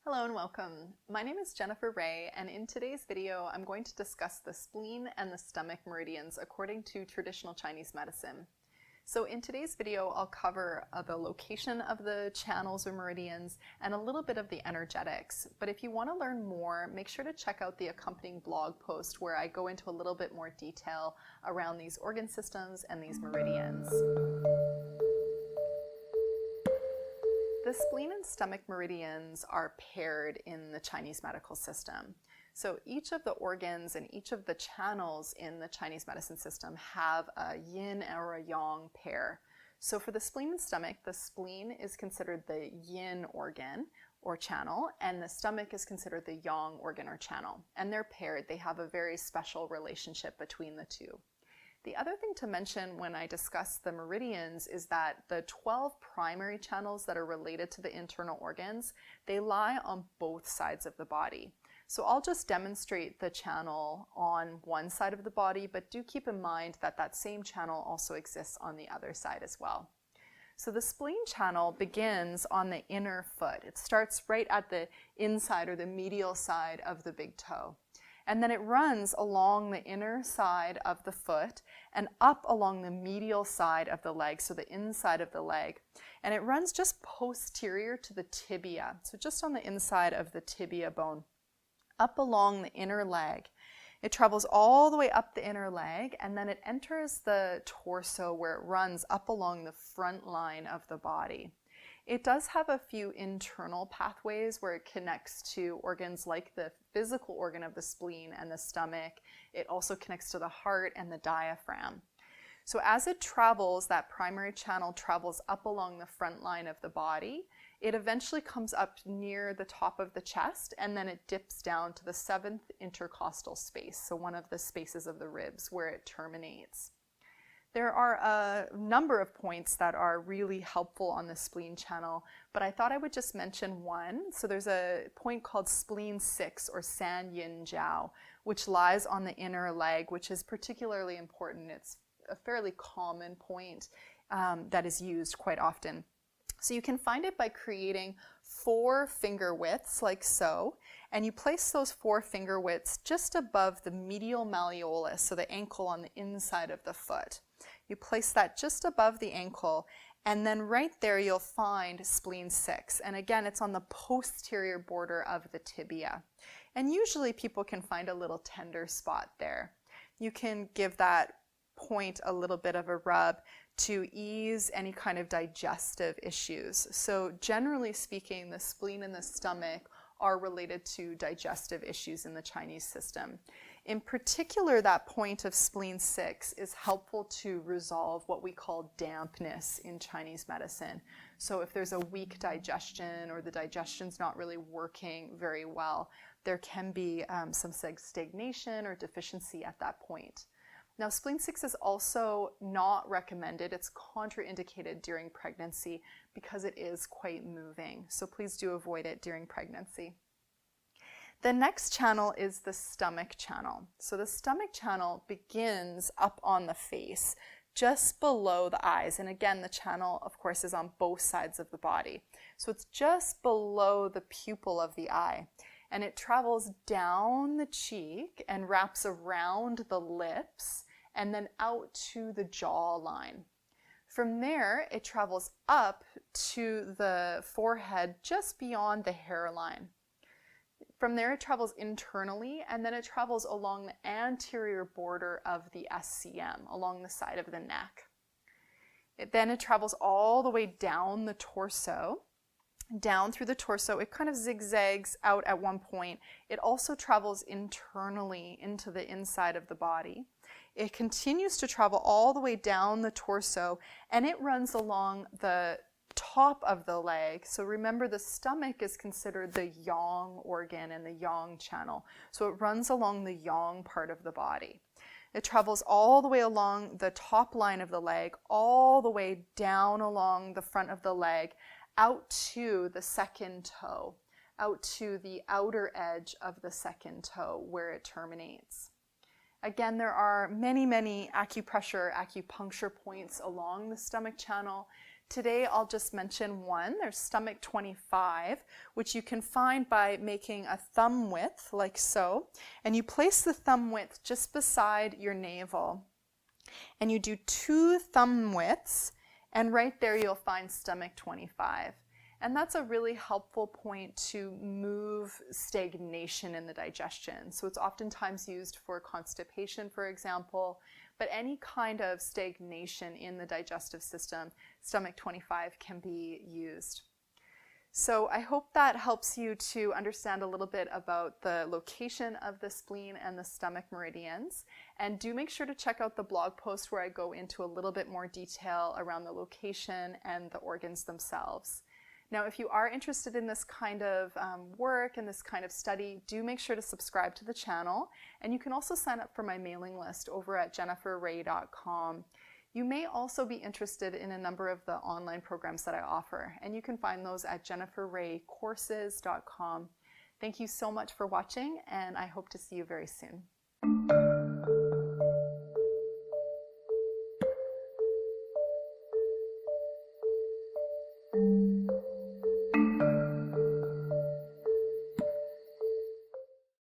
Hello and welcome. My name is Jennifer Raye, and in today's video I'm going to discuss the spleen and the stomach meridians according to traditional Chinese medicine. So in today's video I'll cover the location of the channels or meridians and a little bit of the energetics. But if you want to learn more, make sure to check out the accompanying blog post where I go into a little bit more detail around these organ systems and these meridians. The spleen and stomach meridians are paired in the Chinese medical system. So each of the organs and each of the channels in the Chinese medicine system have a yin or a yang pair. So for the spleen and stomach, the spleen is considered the yin organ or channel, and the stomach is considered the yang organ or channel. And they're paired. They have a very special relationship between the two. The other thing to mention when I discuss the meridians is that the 12 primary channels that are related to the internal organs, they lie on both sides of the body. So I'll just demonstrate the channel on one side of the body, but do keep in mind that that same channel also exists on the other side as well. So the spleen channel begins on the inner foot. It starts right at the inside or the medial side of the big toe. And then it runs along the inner side of the foot and up along the medial side of the leg, so the inside of the leg. And it runs just posterior to the tibia, so just on the inside of the tibia bone, up along the inner leg. It travels all the way up the inner leg, and then it enters the torso where it runs up along the front line of the body. It does have a few internal pathways where it connects to organs like the physical organ of the spleen and the stomach. It also connects to the heart and the diaphragm. So as it travels, that primary channel travels up along the front line of the body. It eventually comes up near the top of the chest, and then it dips down to the 7th intercostal space, so one of the spaces of the ribs where it terminates. There are a number of points that are really helpful on the spleen channel, but I thought I would just mention one. So there's a point called Spleen 6 or Sanyinjiao, which lies on the inner leg, which is particularly important. It's a fairly common point that is used quite often. So you can find it by creating 4 finger widths like so, and you place those 4 finger widths just above the medial malleolus, so the ankle on the inside of the foot. You place that just above the ankle, and then right there you'll find spleen 6. And again, it's on the posterior border of the tibia. And usually people can find a little tender spot there. You can give that point a little bit of a rub to ease any kind of digestive issues. So generally speaking, the spleen and the stomach are related to digestive issues in the Chinese system. In particular, that point of spleen 6 is helpful to resolve what we call dampness in Chinese medicine. So if there's a weak digestion or the digestion's not really working very well, there can be some stagnation or deficiency at that point. Now, spleen 6 is also not recommended. It's contraindicated during pregnancy because it is quite moving. So please do avoid it during pregnancy. The next channel is the stomach channel. So the stomach channel begins up on the face, just below the eyes. And again, the channel, of course, is on both sides of the body. So it's just below the pupil of the eye. And it travels down the cheek and wraps around the lips and then out to the jawline. From there, it travels up to the forehead just beyond the hairline. From there, it travels internally, and then it travels along the anterior border of the SCM, along the side of the neck. Then it travels all the way down the torso, down through the torso. It kind of zigzags out at one point. It also travels internally into the inside of the body. It continues to travel all the way down the torso, and it runs along the top of the leg. So remember, the stomach is considered the yang organ and the yang channel. So it runs along the yang part of the body. It travels all the way along the top line of the leg, all the way down along the front of the leg, out to the second toe, out to the outer edge of the second toe where it terminates. Again, there are many acupressure, acupuncture points along the stomach channel Today I'll just mention one. There's stomach 25, which you can find by making a thumb width like so, and you place the thumb width just beside your navel, and you do 2 thumb widths, and right there you'll find stomach 25. And that's a really helpful point to move stagnation in the digestion. So it's oftentimes used for constipation, for example, but any kind of stagnation in the digestive system, stomach 25 can be used. So I hope that helps you to understand a little bit about the location of the spleen and the stomach meridians. And do make sure to check out the blog post where I go into a little bit more detail around the location and the organs themselves. Now, if you are interested in this kind of work and this kind of study, do make sure to subscribe to the channel. And you can also sign up for my mailing list over at jenniferraye.com. You may also be interested in a number of the online programs that I offer, and you can find those at jenniferrayecourses.com. Thank you so much for watching, and I hope to see you very soon.